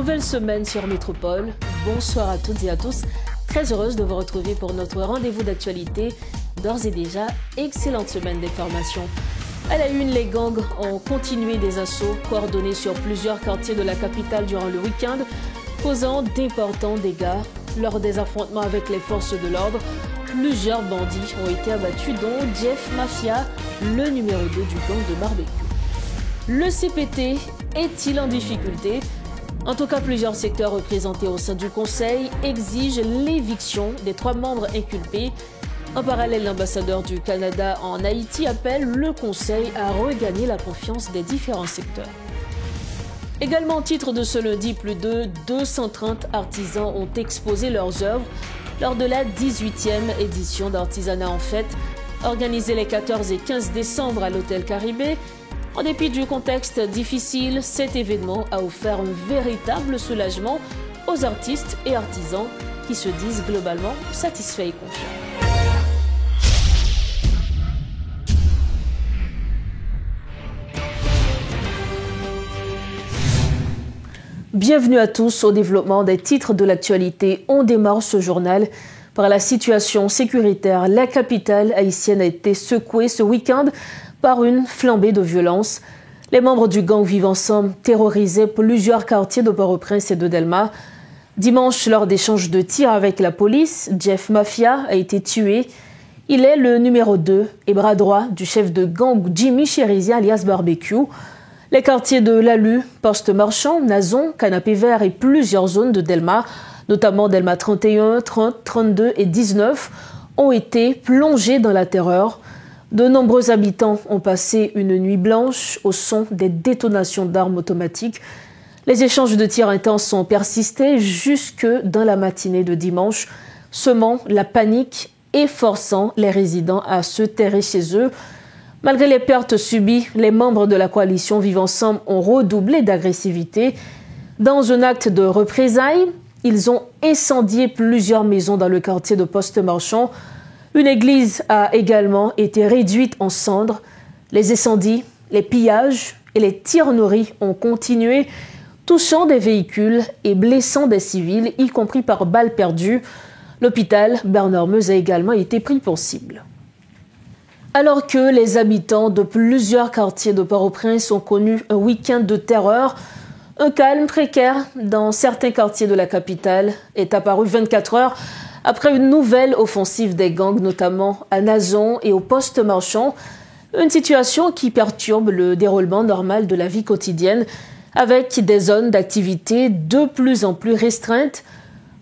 Nouvelle semaine sur Métropole. Bonsoir à toutes et à tous. Très heureuse de vous retrouver pour notre rendez-vous d'actualité. D'ores et déjà, excellente semaine d'information. À la une, les gangs ont continué des assauts coordonnés sur plusieurs quartiers de la capitale durant le week-end, causant d'importants dégâts. Lors des affrontements avec les forces de l'ordre, plusieurs bandits ont été abattus, dont Jeff Mafia, le numéro 2 du gang de barbecue. Le CPT est-il en difficulté? En tout cas, plusieurs secteurs représentés au sein du Conseil exigent l'éviction des 3 membres inculpés. En parallèle, l'ambassadeur du Canada en Haïti appelle le Conseil à regagner la confiance des différents secteurs. Également au titre de ce lundi, plus de 230 artisans ont exposé leurs œuvres lors de la 18e édition d'Artisanat en Fête, organisée les 14 et 15 décembre à l'Hôtel Caribé. En dépit du contexte difficile, cet événement a offert un véritable soulagement aux artistes et artisans qui se disent globalement satisfaits et confiants. Bienvenue à tous au développement des titres de l'actualité. On démarre ce journal par la situation sécuritaire. La capitale haïtienne a été secouée ce week-end par une flambée de violence. Les membres du gang Vivre Ensemble terrorisaient plusieurs quartiers de Port-au-Prince et de Delma. Dimanche, lors d'échanges de tirs avec la police, Jeff Mafia a été tué. Il est le numéro 2 et bras droit du chef de gang Jimmy Cherizia alias Barbecue. Les quartiers de Lalu, Poste Marchand, Nazon, Canapé Vert et plusieurs zones de Delma, notamment Delma 31, 30, 32 et 19, ont été plongés dans la terreur. De nombreux habitants ont passé une nuit blanche au son des détonations d'armes automatiques. Les échanges de tirs intenses ont persisté jusque dans la matinée de dimanche, semant la panique et forçant les résidents à se terrer chez eux. Malgré les pertes subies, les membres de la coalition Vivre Ensemble ont redoublé d'agressivité. Dans un acte de représailles, ils ont incendié plusieurs maisons dans le quartier de Poste Marchand. Une église a également été réduite en cendres. Les incendies, les pillages et les tirs-nourris ont continué, touchant des véhicules et blessant des civils, y compris par balles perdues. L'hôpital Bernard-Meuse a également été pris pour cible. Alors que les habitants de plusieurs quartiers de Port-au-Prince ont connu un week-end de terreur, un calme précaire dans certains quartiers de la capitale est apparu 24 heures après une nouvelle offensive des gangs, notamment à Nazon et au Poste Marchand, une situation qui perturbe le déroulement normal de la vie quotidienne, avec des zones d'activité de plus en plus restreintes.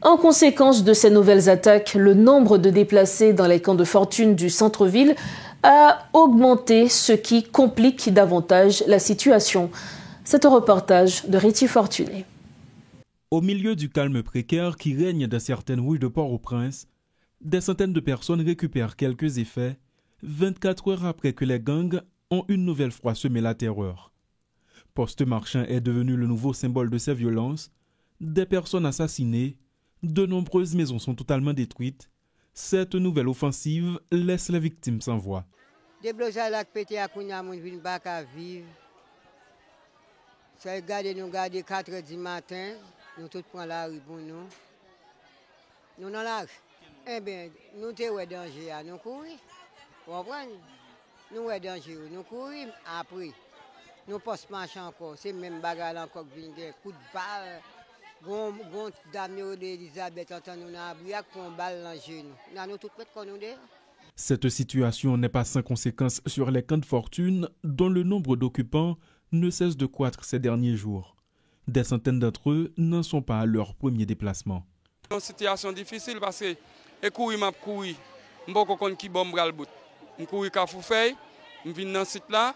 En conséquence de ces nouvelles attaques, le nombre de déplacés dans les camps de fortune du centre-ville a augmenté, ce qui complique davantage la situation. C'est un reportage de Réti Fortuné. Au milieu du calme précaire qui règne dans certaines rues de Port-au-Prince, des centaines de personnes récupèrent quelques effets 24 heures après que les gangs ont une nouvelle fois semé la terreur. Poste Marchand est devenu le nouveau symbole de ces violences. Des personnes assassinées, de nombreuses maisons sont totalement détruites. Cette nouvelle offensive laisse les victimes sans voix. Des blosages là pété à Kounia, mon vin pas qu'à vivre. Ça nous garder 4 heures du matin, nous tous prend la rue pour nous. Nous dans la rue. Eh bien, nous te ouais danger à nous courir. Vous comprenez? Nous ouais danger, nous courir après. Nous poste marchand encore, c'est même bagarre encore vinn des coups de balle. Gon dame d'Elisabeth entend nous na briac pour un balle dans genou. Nous tout prête qu'on nous dehors. Cette situation n'est pas sans conséquences sur les camps de fortune dont le nombre d'occupants ne cesse de croître ces derniers jours. Des centaines d'entre eux n'en sont pas à leur premier déplacement. C'est une situation difficile parce que je cours, je ne qui bombe le bout. Je cours à Foufey, je viens dans ce site là.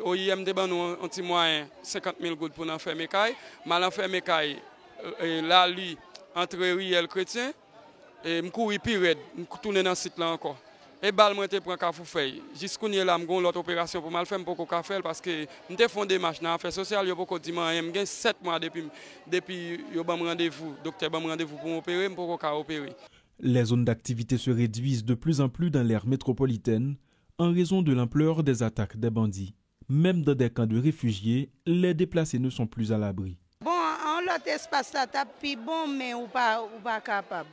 Au IM débat nous un petit moyen 50 000 gouttes pour faire mes cailles. Mal faire mes cailles là lui entre Riel chrétien et je cours puis raide, je tourne dans ce site là encore. Et bal moi te prend Kafoufey. Jusqu'on y là m'gon l'autre opération pour mal faire beaucoup faire parce que nous te font démarche dans affaires sociales yo beaucoup dimanche me gain 7 mois depuis yo ba rendez-vous docteur ba rendez-vous pour opérer me beaucoup opérer. Les zones d'activité se réduisent de plus en plus dans l'aire métropolitaine en raison de l'ampleur des attaques des bandits. Même dans des camps de réfugiés, les déplacés ne sont plus à l'abri. Bon, on l'autre espace là, t'as plus bon, mais ou pas capable.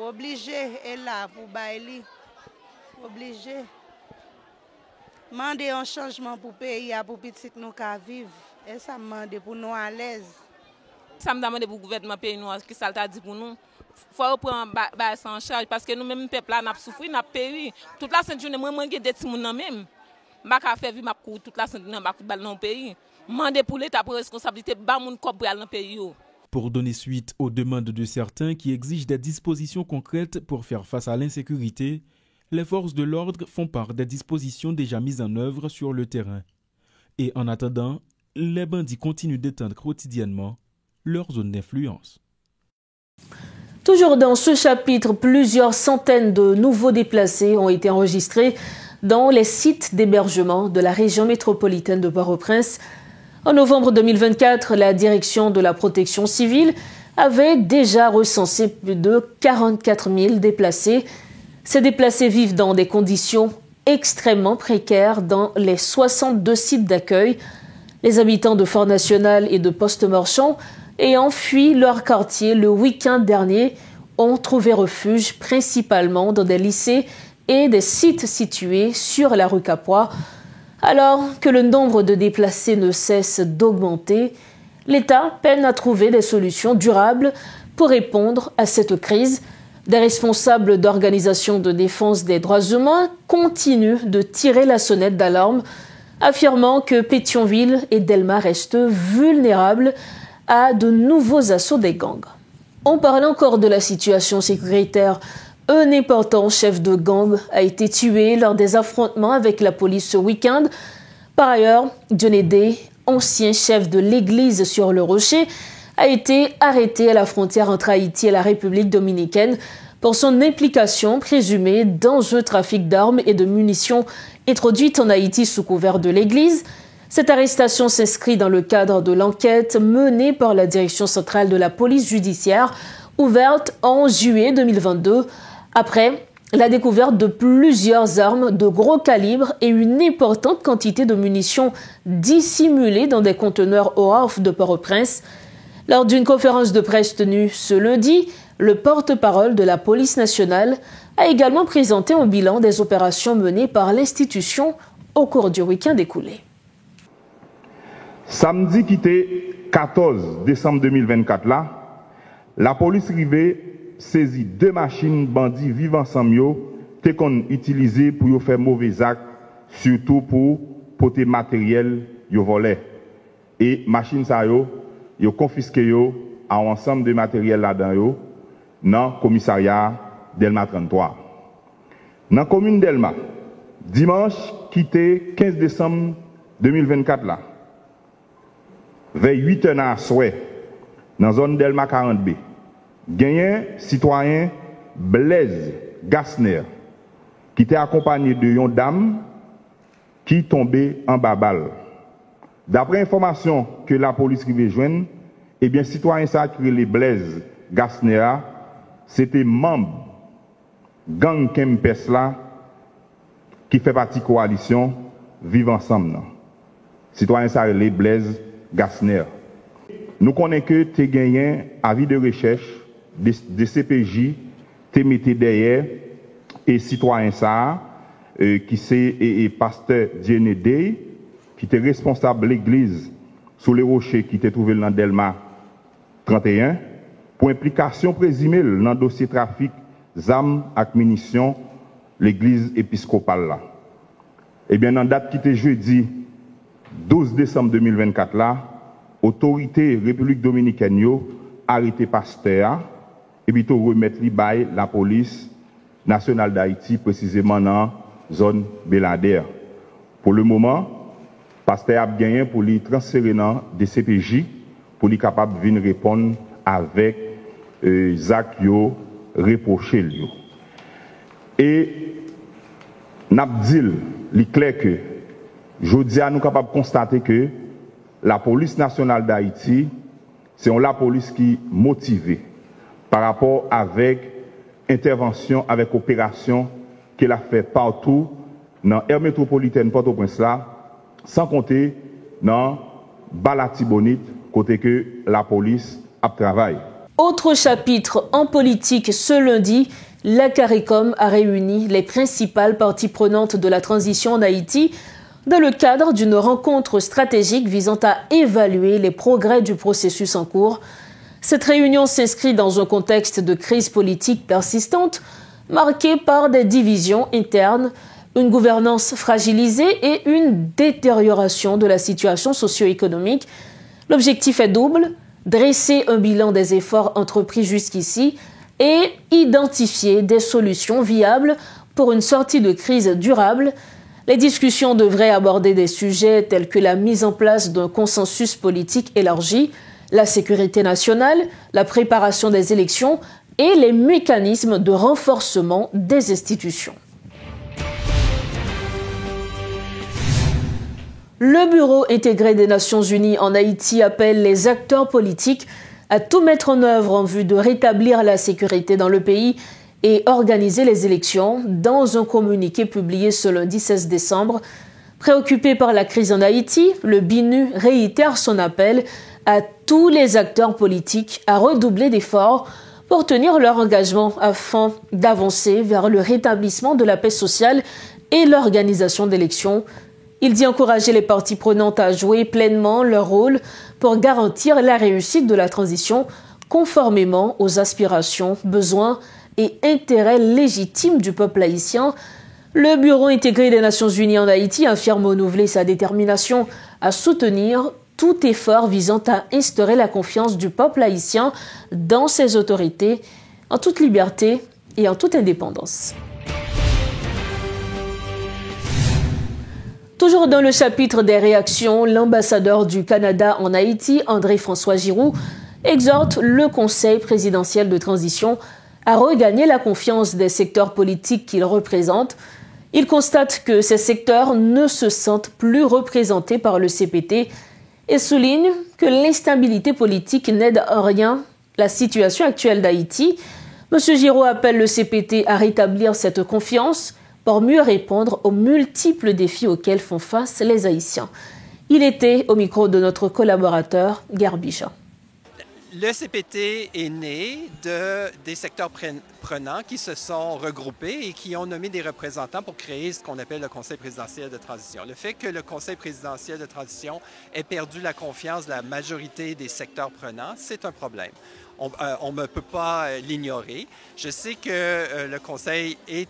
Obligé, et là, pour bailler, obligé. Demander un changement pour le pays, pour petit nous qu'à vivre. Et ça demande pour nous à l'aise. Ça me demande pour le gouvernement pays nous, qui ça t'a dit pour nous. Il faut reprendre ça en charge parce que nous-mêmes, peuple là, nous avons souffert, nous avons péri. Toute la sainte journée, moi, je suis des petits gens même. Je ne faire vivre toute la sainte journée dans le pays. Demander pour l'État pour responsabilité, bah mon corps dans le pays. Pour donner suite aux demandes de certains qui exigent des dispositions concrètes pour faire face à l'insécurité, les forces de l'ordre font part des dispositions déjà mises en œuvre sur le terrain. Et en attendant, les bandits continuent d'étendre quotidiennement leur zone d'influence. Toujours dans ce chapitre, plusieurs centaines de nouveaux déplacés ont été enregistrés dans les sites d'hébergement de la région métropolitaine de Port-au-Prince. En novembre 2024, la direction de la protection civile avait déjà recensé plus de 44 000 déplacés. Ces déplacés vivent dans des conditions extrêmement précaires dans les 62 sites d'accueil. Les habitants de Fort National et de Poste-Marchand ayant fui leur quartier le week-end dernier ont trouvé refuge principalement dans des lycées et des sites situés sur la rue Capois. Alors que le nombre de déplacés ne cesse d'augmenter, l'État peine à trouver des solutions durables pour répondre à cette crise. Des responsables d'organisations de défense des droits humains continuent de tirer la sonnette d'alarme, affirmant que Pétionville et Delma restent vulnérables à de nouveaux assauts des gangs. On parle encore de la situation sécuritaire. Un important chef de gang a été tué lors des affrontements avec la police ce week-end. Par ailleurs, Dionedé, ancien chef de l'église sur le Rocher, a été arrêté à la frontière entre Haïti et la République dominicaine pour son implication présumée dans un trafic d'armes et de munitions introduites en Haïti sous couvert de l'église. Cette arrestation s'inscrit dans le cadre de l'enquête menée par la Direction centrale de la police judiciaire, ouverte en juillet 2022, après la découverte de plusieurs armes de gros calibre et une importante quantité de munitions dissimulées dans des conteneurs OAF de Port-au-Prince. Lors d'une conférence de presse tenue ce lundi, le porte-parole de la police nationale a également présenté un bilan des opérations menées par l'institution au cours du week-end écoulé. Samedi qui était 14 décembre 2024 là, la police rivée saisit 2 machines bandits vivants ensemble te qu'on utilisé pour faire mauvais actes, surtout pour porter matériel yo volé. Et machines ça yo confisqué à ensemble de matériel là-dedans dans commissariat Delma 33. Dans commune Delma, dimanche qui était 15 décembre 2024 là, vers 8h à souhait dans zone Delma 40B. Gagné citoyen Blaise Gassner qui était accompagné de une dame qui tombait en bas balle. D'après information que la police qui joindre, eh bien citoyen ça qui les Blaise Gassner c'était membre gang Kempes là qui fait partie coalition Vivre ensemble. Citoyen ça les Blaise Gassner. Nous connaissons que tu as gagné avis de recherche de CPJ, tu mis derrière et citoyen ça, qui c'est pasteur Dionedé, qui était responsable de l'église sous les rochers qui était trouvé dans Delma 31, pour implication présumée dans le dossier trafic d'armes et munitions, l'église épiscopale là. Eh bien, dans la date qui était jeudi 12 décembre 2024 là, autorité République dominicaine yo arrêté pasteur et puis to remettre li bail la police nationale d'Haïti précisément dans zone Belader. Pour le moment, pasteur a gagné pour lui transférer dans des CPJ pour lui capable venir répondre avec Zach yo reproché yo. Et n'abdil li clair que jodi a nous capable constater que la police nationale d'Haïti, c'est la police qui motivée par rapport avec intervention, avec opération qu'elle a fait partout dans l'aire métropolitaine Port-au-Prince là, sans compter dans Balatibonite, côté que la police à travail. Autre chapitre en politique, ce lundi, la CARICOM a réuni les principales parties prenantes de la transition en Haïti dans le cadre d'une rencontre stratégique visant à évaluer les progrès du processus en cours. Cette réunion s'inscrit dans un contexte de crise politique persistante, marqué par des divisions internes, une gouvernance fragilisée et une détérioration de la situation socio-économique. L'objectif est double, dresser un bilan des efforts entrepris jusqu'ici et identifier des solutions viables pour une sortie de crise durable. Les discussions devraient aborder des sujets tels que la mise en place d'un consensus politique élargi, la sécurité nationale, la préparation des élections et les mécanismes de renforcement des institutions. Le Bureau intégré des Nations Unies en Haïti appelle les acteurs politiques à tout mettre en œuvre en vue de rétablir la sécurité dans le pays et organiser les élections. Dans un communiqué publié ce lundi 16 décembre, préoccupé par la crise en Haïti, le BINU réitère son appel à tous les acteurs politiques à redoubler d'efforts pour tenir leur engagement afin d'avancer vers le rétablissement de la paix sociale et l'organisation d'élections. Il dit encourager les parties prenantes à jouer pleinement leur rôle pour garantir la réussite de la transition conformément aux aspirations, besoins et intérêts légitimes du peuple haïtien. Le Bureau intégré des Nations Unies en Haïti affirme renouveler sa détermination à soutenir tout effort visant à instaurer la confiance du peuple haïtien dans ses autorités, en toute liberté et en toute indépendance. Toujours dans le chapitre des réactions, l'ambassadeur du Canada en Haïti, André-François Giroux, exhorte le Conseil présidentiel de transition à regagner la confiance des secteurs politiques qu'il représente. Il constate que ces secteurs ne se sentent plus représentés par le CPT et souligne que l'instabilité politique n'aide en rien la situation actuelle d'Haïti. M. Giroux appelle le CPT à rétablir cette confiance pour mieux répondre aux multiples défis auxquels font face les Haïtiens. Il était au micro de notre collaborateur, Gerbicha. Le CPT est né des secteurs prenants qui se sont regroupés et qui ont nommé des représentants pour créer ce qu'on appelle le Conseil présidentiel de transition. Le fait que le Conseil présidentiel de transition ait perdu la confiance de la majorité des secteurs prenants, c'est un problème. On ne peut pas l'ignorer. Je sais que le Conseil est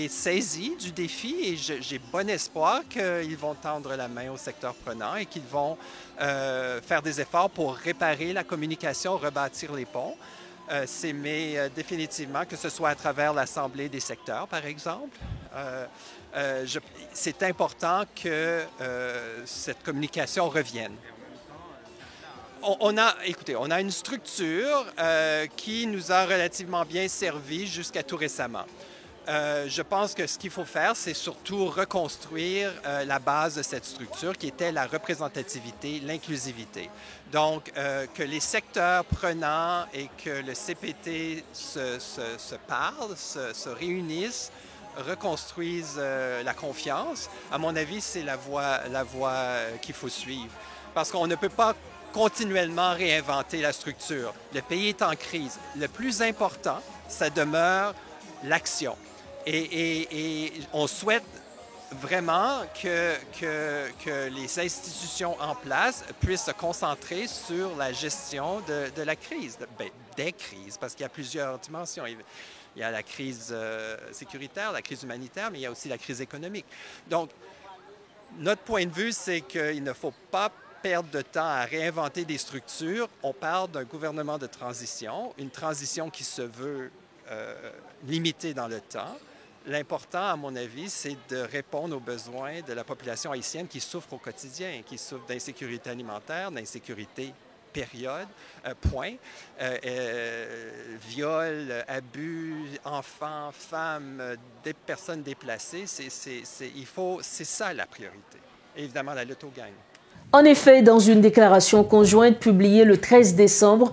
saisi du défi et j'ai bon espoir qu'ils vont tendre la main au secteur prenant et qu'ils vont faire des efforts pour réparer la communication, rebâtir les ponts. Mais définitivement, que ce soit à travers l'Assemblée des secteurs, par exemple, c'est important que cette communication revienne. On a une structure qui nous a relativement bien servi jusqu'à tout récemment. Je pense que ce qu'il faut faire, c'est surtout reconstruire la base de cette structure qui était la représentativité, l'inclusivité. Donc, que les secteurs prenants et que le CPT se parlent, se réunissent, reconstruisent la confiance. À mon avis, c'est la voie qu'il faut suivre. Parce qu'on ne peut pas continuellement réinventer la structure. Le pays est en crise. Le plus important, ça demeure l'action. Et on souhaite vraiment que les institutions en place puissent se concentrer sur la gestion de la crise, des crises, parce qu'il y a plusieurs dimensions. Il y a la crise sécuritaire, la crise humanitaire, mais il y a aussi la crise économique. Donc, notre point de vue, c'est qu'il ne faut pas perdre de temps à réinventer des structures. On parle d'un gouvernement de transition, une transition qui se veut limitée dans le temps. L'important, à mon avis, c'est de répondre aux besoins de la population haïtienne qui souffre au quotidien, qui souffre d'insécurité alimentaire, d'insécurité, période, point. Viol, abus, enfants, femmes, des personnes déplacées, c'est ça la priorité. Et évidemment, la lutte aux gangs. En effet, dans une déclaration conjointe publiée le 13 décembre,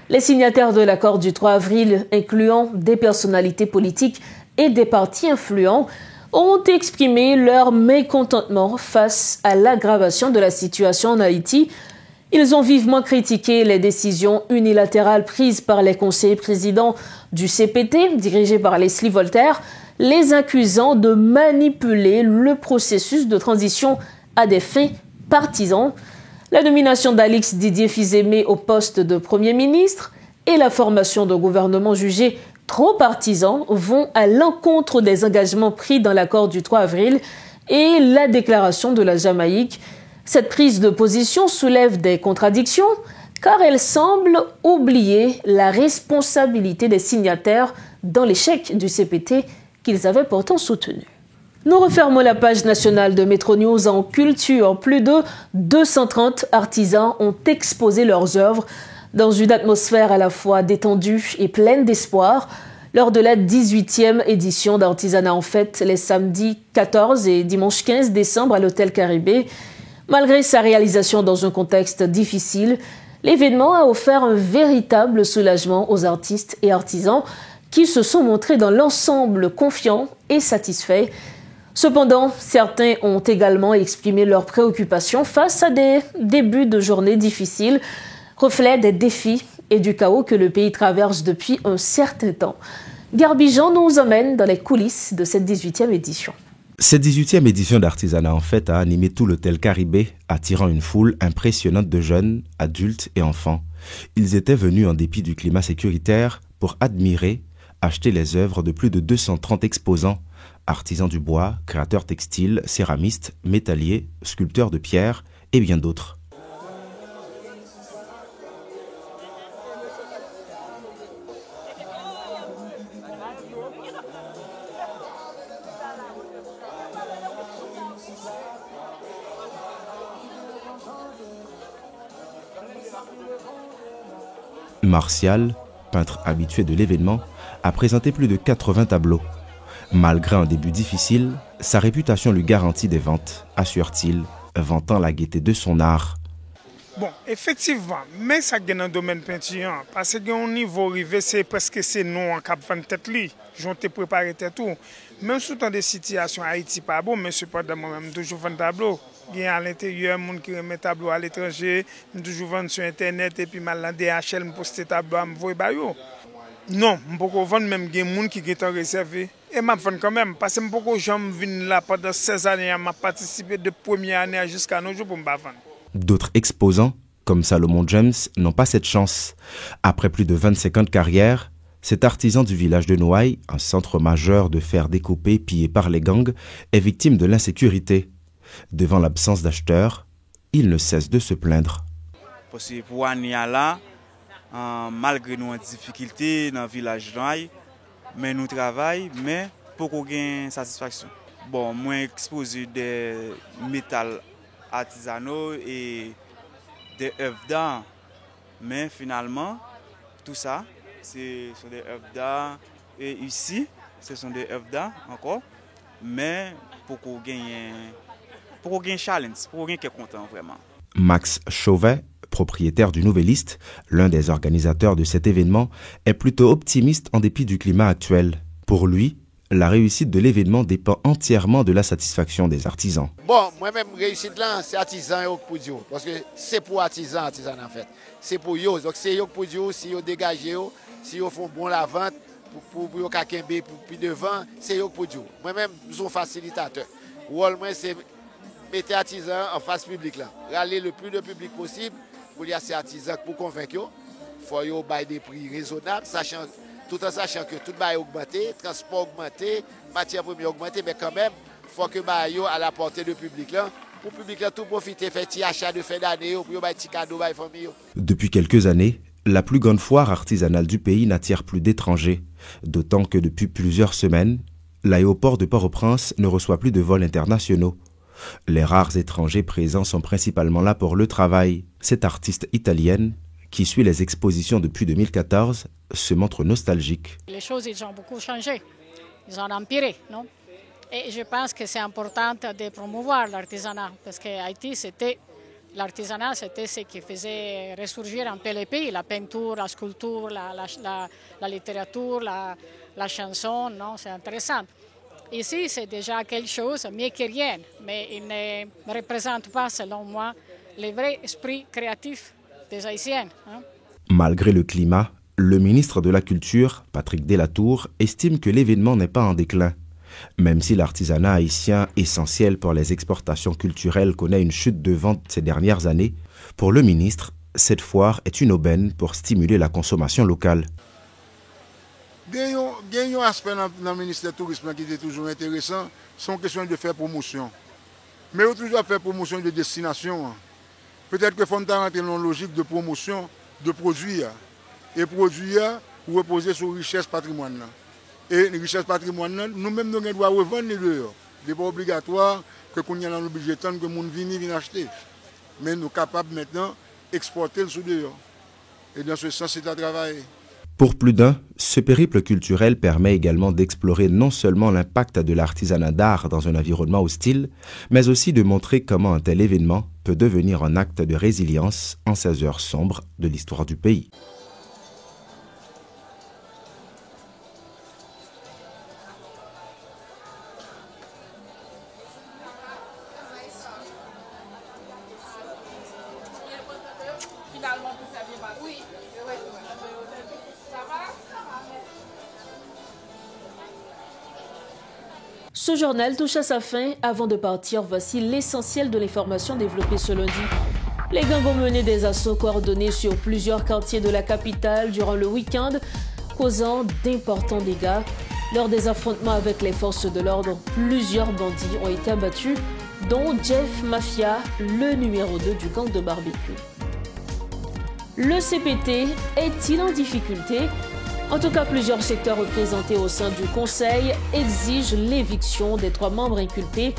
les signataires de l'accord du 3 avril, incluant des personnalités politiques et des partis influents, ont exprimé leur mécontentement face à l'aggravation de la situation en Haïti. Ils ont vivement critiqué les décisions unilatérales prises par les conseillers présidents du CPT, dirigés par Leslie Voltaire, les accusant de manipuler le processus de transition à des fins partisans. La nomination d'Alix Didier Fils-Aimé au poste de Premier ministre et la formation d'un gouvernement jugé trop partisan vont à l'encontre des engagements pris dans l'accord du 3 avril et la déclaration de la Jamaïque. Cette prise de position soulève des contradictions car elle semble oublier la responsabilité des signataires dans l'échec du CPT qu'ils avaient pourtant soutenu. Nous refermons la page nationale de Métro News en culture. Plus de 230 artisans ont exposé leurs œuvres dans une atmosphère à la fois détendue et pleine d'espoir lors de la 18e édition d'Artisanat en Fête les samedis 14 et dimanche 15 décembre à l'Hôtel Caribé. Malgré sa réalisation dans un contexte difficile, l'événement a offert un véritable soulagement aux artistes et artisans qui se sont montrés dans l'ensemble confiants et satisfaits. Cependant, certains ont également exprimé leurs préoccupations face à des débuts de journée difficiles, reflet des défis et du chaos que le pays traverse depuis un certain temps. Garbijan nous emmène dans les coulisses de cette 18e édition. Cette 18e édition d'Artisanat en Fête a animé tout l'Hôtel Caribé, attirant une foule impressionnante de jeunes, adultes et enfants. Ils étaient venus en dépit du climat sécuritaire pour admirer, acheter les œuvres de plus de 230 exposants, artisans du bois, créateurs textiles, céramistes, métalliers, sculpteurs de pierre et bien d'autres. Martial, peintre habitué de l'événement, a présenté plus de 80 tableaux. Malgré un début difficile, sa réputation lui garantit des ventes, assure-t-il, vantant la gaieté de son art. Bon, effectivement, mais ça gagne dans le domaine peinture, parce qu'au niveau arrivé, c'est presque c'est nous en cap de tête li. J'ont préparé tout. Même sous dans des situations Haïti pas bon, mais cependant moi-même toujours vendre tableau. Il y a à l'intérieur monde qui remet tableau à l'étranger, toujours vendre sur internet et puis mal dans DHL me poster tableau me voyer ba yo. Non, je peux vendre même des gens qui sont réservés. Et je vends quand même, parce que je peux jamais venir là pendant 16 années, je participé de première année jusqu'à nos jours pour me vendre. D'autres exposants, comme Salomon James, n'ont pas cette chance. Après plus de 25 ans de carrière, cet artisan du village de Noailles, un centre majeur de fer découpé pillé par les gangs, est victime de l'insécurité. Devant l'absence d'acheteurs, il ne cesse de se plaindre. Parce que pour l'année là, malgré nos difficultés dans le village de Noailles, mais nous travaillons, mais pour qu'on ait satisfaction. Bon, moi exposé des métals artisanaux et des œuvres d'art, mais finalement, tout ça, ce sont des œuvres d'art. Et ici, ce sont des œuvres d'art encore, mais pour qu'on gagne un challenge, pour qu'on gagne quelqu'un content vraiment. Max Chauvet, propriétaire du Nouvelliste, l'un des organisateurs de cet événement, est plutôt optimiste en dépit du climat actuel. Pour lui, la réussite de l'événement dépend entièrement de la satisfaction des artisans. Bon, moi-même, réussite là, c'est artisan et pour Dieu. Parce que c'est pour artisan en fait. C'est pour eux. Donc c'est eux pour Dieu, si ils dégagent, si ils font bon la vente, pour eux pour devant, c'est eux pour Dieu. Moi-même, je suis un facilitateur. Moi, c'est mettre artisans en face publique là. Râler le plus de public possible pour y avoir ces artisans pour convaincre eux. Il faut qu'ils aient des prix raisonnables, tout en sachant que tout va augmenter, transport augmenté, matière première augmentée, mais quand même, il faut que yo à la portée du public là, pour le public là tout profiter, faire petit achat de fin d'année, pour yo petit cadeau à famille. Depuis quelques années, la plus grande foire artisanale du pays n'attire plus d'étrangers, d'autant que depuis plusieurs semaines, l'aéroport de Port-au-Prince ne reçoit plus de vols internationaux. Les rares étrangers présents sont principalement là pour le travail. Cette artiste italienne, qui suit les expositions depuis 2014, se montre nostalgique. Les choses ils ont beaucoup changé, ils ont empiré, non? Et je pense que c'est important de promouvoir l'artisanat, parce qu'Haïti, l'artisanat, c'était ce qui faisait ressurgir un peu le pays, la peinture, la sculpture, la littérature, la chanson, non? C'est intéressant. Ici, c'est déjà quelque chose, mieux que rien, mais il ne représente pas, selon moi, le vrai esprit créatif des Haïtiens. Hein. Malgré le climat, le ministre de la Culture, Patrick Delatour, estime que l'événement n'est pas en déclin. Même si l'artisanat haïtien, essentiel pour les exportations culturelles, connaît une chute de vente ces dernières années, pour le ministre, cette foire est une aubaine pour stimuler la consommation locale. Il y a un aspect dans le ministère du Tourisme qui est toujours intéressant, c'est une question de faire promotion. Mais il faut toujours faire promotion de destination. Peut-être qu'il faut rentrer dans une logique de promotion de produits. Et produits reposer sur la richesse patrimoine. Et la richesse patrimoine, nous-mêmes, nous devons revendre les dehors. Ce n'est pas obligatoire que nous ayons le budget que les gens viennent acheter. Mais nous sommes capables maintenant d'exporter le sous-dehors. Et dans ce sens, c'est à travailler. Pour plus d'un, ce périple culturel permet également d'explorer non seulement l'impact de l'artisanat d'art dans un environnement hostile, mais aussi de montrer comment un tel événement peut devenir un acte de résilience en ces heures sombres de l'histoire du pays. Ce journal touche à sa fin. Avant de partir, voici l'essentiel de l'information développée ce lundi. Les gangs ont mené des assauts coordonnés sur plusieurs quartiers de la capitale durant le week-end, causant d'importants dégâts. Lors des affrontements avec les forces de l'ordre, plusieurs bandits ont été abattus, dont Jeff Mafia, le numéro 2 du gang de barbecue. Le CPT est-il en difficulté ? En tout cas, plusieurs secteurs représentés au sein du Conseil exigent l'éviction des 3 membres inculpés.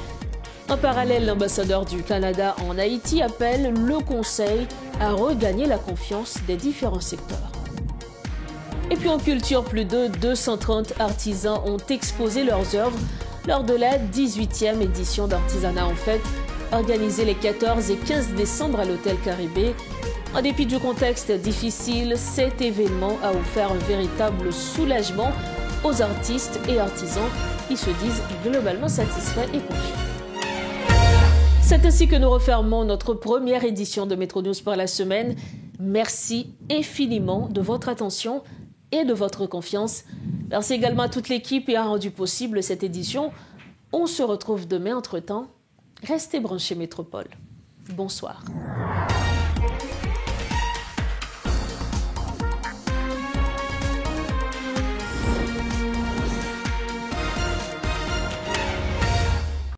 En parallèle, l'ambassadeur du Canada en Haïti appelle le Conseil à regagner la confiance des différents secteurs. Et puis en culture, plus de 230 artisans ont exposé leurs œuvres lors de la 18e édition d'Artisanat en Fête, organisée les 14 et 15 décembre à l'Hôtel Caribé. En dépit du contexte difficile, cet événement a offert un véritable soulagement aux artistes et artisans qui se disent globalement satisfaits et confiants. C'est ainsi que nous refermons notre première édition de Métro News pour la semaine. Merci infiniment de votre attention et de votre confiance. Merci également à toute l'équipe qui a rendu possible cette édition. On se retrouve demain. Entre-temps, restez branchés Métropole. Bonsoir.